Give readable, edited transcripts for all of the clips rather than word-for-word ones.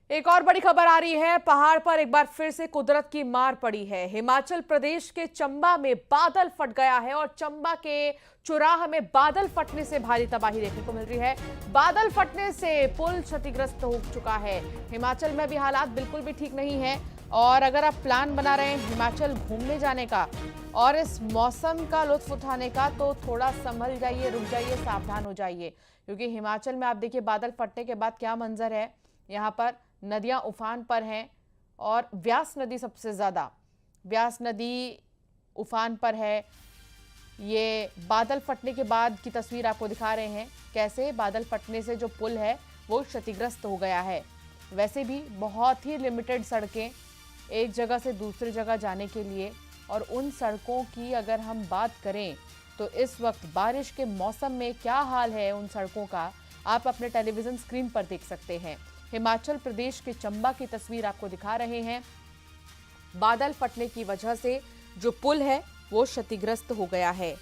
एक और बड़ी खबर आ रही है। पहाड़ पर एक बार फिर से कुदरत की मार पड़ी है। हिमाचल प्रदेश के चंबा में बादल फट गया है और चंबा के चुराह में बादल फटने से भारी तबाही देखने को मिल रही है। बादल फटने से पुल क्षतिग्रस्त हो चुका है। हिमाचल में भी हालात बिल्कुल भी ठीक नहीं है और अगर आप प्लान बना रहे हैं हिमाचल घूमने जाने का और इस मौसम का लुत्फ उठाने का, तो थोड़ा संभल जाइए, रुक जाइए, सावधान हो जाइए, क्योंकि हिमाचल में आप देखिए बादल फटने के बाद क्या मंजर है। यहाँ पर नदियां उफान पर हैं और व्यास नदी सबसे ज़्यादा, व्यास नदी उफान पर है। ये बादल फटने के बाद की तस्वीर आपको दिखा रहे हैं, कैसे बादल फटने से जो पुल है वो क्षतिग्रस्त हो गया है। वैसे भी बहुत ही लिमिटेड सड़कें एक जगह से दूसरी जगह जाने के लिए, और उन सड़कों की अगर हम बात करें तो इस वक्त बारिश के मौसम में क्या हाल है उन सड़कों का, आप अपने टेलीविज़न स्क्रीन पर देख सकते हैं। हिमाचल प्रदेश के चंबा की तस्वीर आपको दिखा रहे हैं। बादल फटने की वजह से जो पुल है वो क्षतिग्रस्त हो गया है।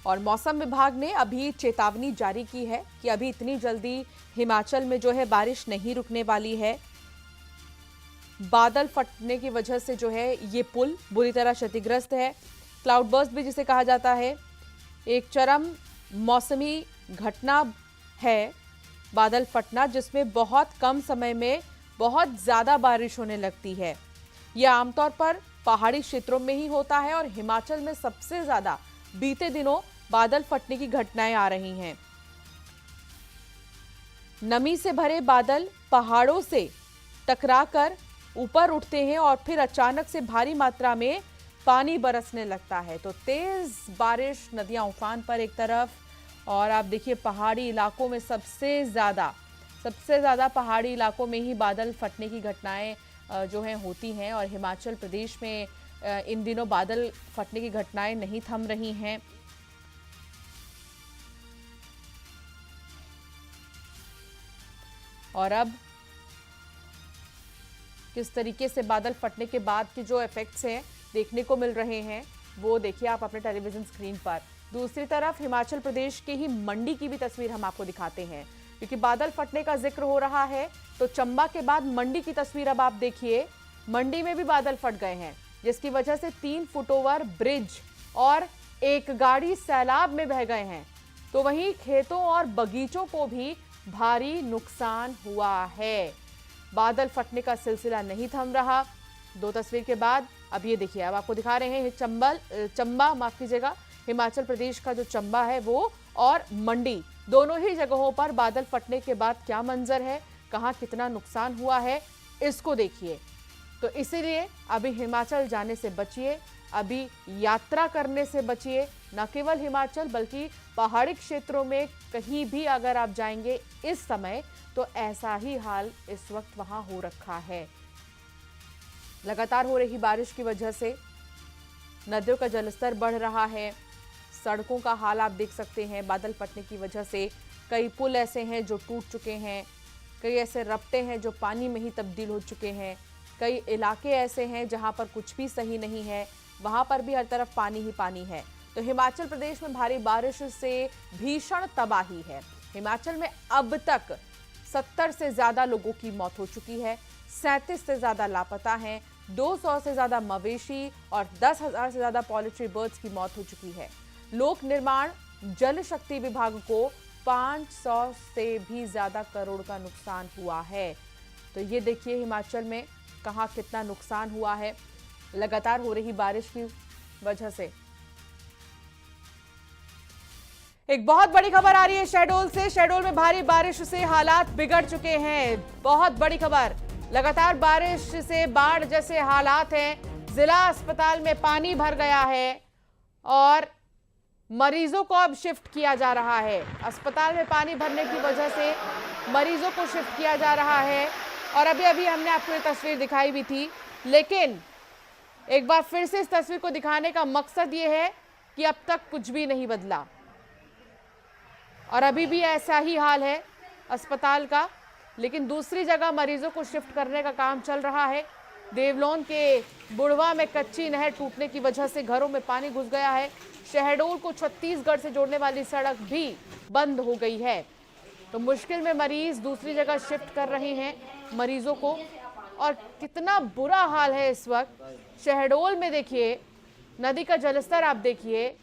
और मौसम विभाग ने अभी चेतावनी जारी की है कि अभी इतनी जल्दी हिमाचल में जो है बारिश नहीं रुकने वाली है। बादल फटने की वजह से जो है ये पुल बुरी तरह क्षतिग्रस्त है। क्लाउड बर्स्ट भी जिसे कहा जाता है, एक चरम मौसमी घटना है बादल फटना, जिसमें बहुत कम समय में बहुत ज़्यादा बारिश होने लगती है। यह आमतौर पर पहाड़ी क्षेत्रों में ही होता है और हिमाचल में सबसे ज़्यादा बीते दिनों बादल फटने की घटनाएं आ रही हैं। नमी से भरे बादल पहाड़ों से टकराकर ऊपर उठते हैं और फिर अचानक से भारी मात्रा में पानी बरसने लगता है। तो तेज बारिश, नदियां उफान पर एक तरफ, और आप देखिए पहाड़ी इलाकों में सबसे ज़्यादा पहाड़ी इलाकों में ही बादल फटने की घटनाएं जो हैं होती हैं। और हिमाचल प्रदेश में इन दिनों बादल फटने की घटनाएं नहीं थम रही हैं। और अब किस तरीके से बादल फटने के बाद के जो इफेक्ट्स हैं देखने को मिल रहे हैं वो देखिए आप अपने टेलीविजन स्क्रीन पर। दूसरी तरफ हिमाचल प्रदेश के ही मंडी की भी तस्वीर हम आपको दिखाते हैं, क्योंकि बादल फटने का जिक्र हो रहा है तो चंबा के बाद मंडी की तस्वीर अब आप देखिए। मंडी में भी बादल फट गए हैं, जिसकी वजह से 3 फुट ओवर ब्रिज और एक गाड़ी सैलाब में बह गए हैं। तो वहीं खेतों और बगीचों को भी भारी नुकसान हुआ है। बादल फटने का सिलसिला नहीं थम रहा। 2 तस्वीर के बाद अब ये देखिए, अब आपको दिखा रहे हैं चंबा, माफ कीजिएगा, हिमाचल प्रदेश का जो चंबा है वो और मंडी, दोनों ही जगहों पर बादल फटने के बाद क्या मंजर है, कहां कितना नुकसान हुआ है, इसको देखिए। तो इसीलिए अभी हिमाचल जाने से बचिए, अभी यात्रा करने से बचिए। न केवल हिमाचल बल्कि पहाड़ी क्षेत्रों में कहीं भी अगर आप जाएंगे इस समय तो ऐसा ही हाल इस वक्त वहां हो रखा है। लगातार हो रही बारिश की वजह से नदियों का जलस्तर बढ़ रहा है। सड़कों का हाल आप देख सकते हैं। बादल फटने की वजह से कई पुल ऐसे हैं जो टूट चुके हैं, कई ऐसे रपटे हैं जो पानी में ही तब्दील हो चुके हैं, कई इलाके ऐसे हैं जहां पर कुछ भी सही नहीं है, वहां पर भी हर तरफ पानी ही पानी है। तो हिमाचल प्रदेश में भारी बारिश से भीषण तबाही है। हिमाचल में अब तक 70 से ज्यादा लोगों की मौत हो चुकी है, 37 से ज्यादा लापता हैं, 200 से ज्यादा मवेशी और 10,000 से ज्यादा पोल्ट्री बर्ड्स की मौत हो चुकी है। लोक निर्माण जल शक्ति विभाग को 500 से भी ज्यादा करोड़ का नुकसान हुआ है। तो ये देखिए हिमाचल में कहां कितना नुकसान हुआ है लगातार हो रही बारिश की वजह से। एक बहुत बड़ी खबर आ रही है शहडोल से। शहडोल में भारी बारिश से हालात बिगड़ चुके हैं। बहुत बड़ी खबर, लगातार बारिश से बाढ़ जैसे हालात हैं। जिला अस्पताल में पानी भर गया है और मरीजों को अब शिफ्ट किया जा रहा है। अस्पताल में पानी भरने की वजह से मरीजों को शिफ्ट किया जा रहा है। और अभी अभी हमने आपको ये तस्वीर दिखाई भी थी, लेकिन एक बार फिर से इस तस्वीर को दिखाने का मकसद ये है कि अब तक कुछ भी नहीं बदला और अभी भी ऐसा ही हाल है अस्पताल का, लेकिन दूसरी जगह मरीजों को शिफ्ट करने का काम चल रहा है। देवलोन के बुढ़वा में कच्ची नहर टूटने की वजह से घरों में पानी घुस गया है। शहडोल को छत्तीसगढ़ से जोड़ने वाली सड़क भी बंद हो गई है। तो मुश्किल में मरीज दूसरी जगह शिफ्ट कर रहे हैं मरीजों को। और कितना बुरा हाल है इस वक्त शहडोल में, देखिए नदी का जलस्तर आप देखिए,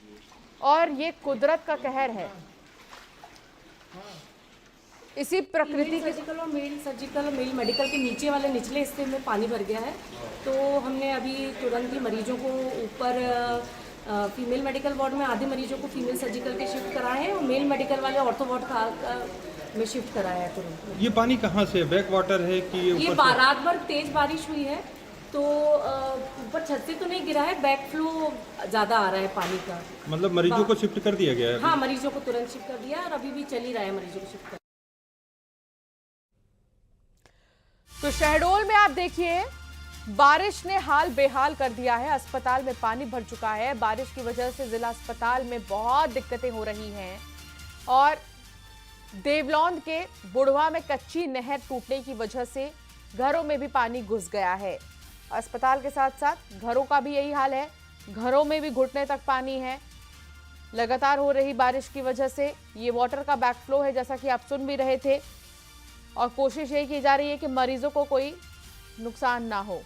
और ये कुदरत का कहर है। इसी प्रकृति के सर्जिकल और मेल मेडिकल के नीचे वाले निचले हिस्से में पानी भर गया है। तो हमने अभी तुरंत ही मरीजों को ऊपर फीमेल मेडिकल वार्ड में आधे मरीजों को फीमेल सर्जिकल के शिफ्ट कराए हैं और मेल मेडिकल वाले ऑर्थो वार्ड में शिफ्ट कराया है तुरंत। ये पानी कहाँ से, बैक वाटर है कि ये रात भर तेज बारिश हुई है तो ऊपर छत से तो नहीं गिरा है, बैक फ्लो ज़्यादा आ रहा है पानी का। मतलब मरीजों को शिफ्ट कर दिया गया है? हाँ, मरीजों को तुरंत शिफ्ट कर दिया और अभी भी चल ही रहा है मरीजों को शिफ्ट कर। तो शहडोल में आप देखिए बारिश ने हाल बेहाल कर दिया है। अस्पताल में पानी भर चुका है। बारिश की वजह से जिला अस्पताल में बहुत दिक्कतें हो रही हैं और देवलौंद के बुढ़वा में कच्ची नहर टूटने की वजह से घरों में भी पानी घुस गया है। अस्पताल के साथ साथ घरों का भी यही हाल है, घरों में भी घुटने तक पानी है। लगातार हो रही बारिश की वजह से ये वाटर का बैकफ्लो है, जैसा कि आप सुन भी रहे थे, और कोशिश यही की जा रही है कि मरीजों को कोई नुकसान ना हो।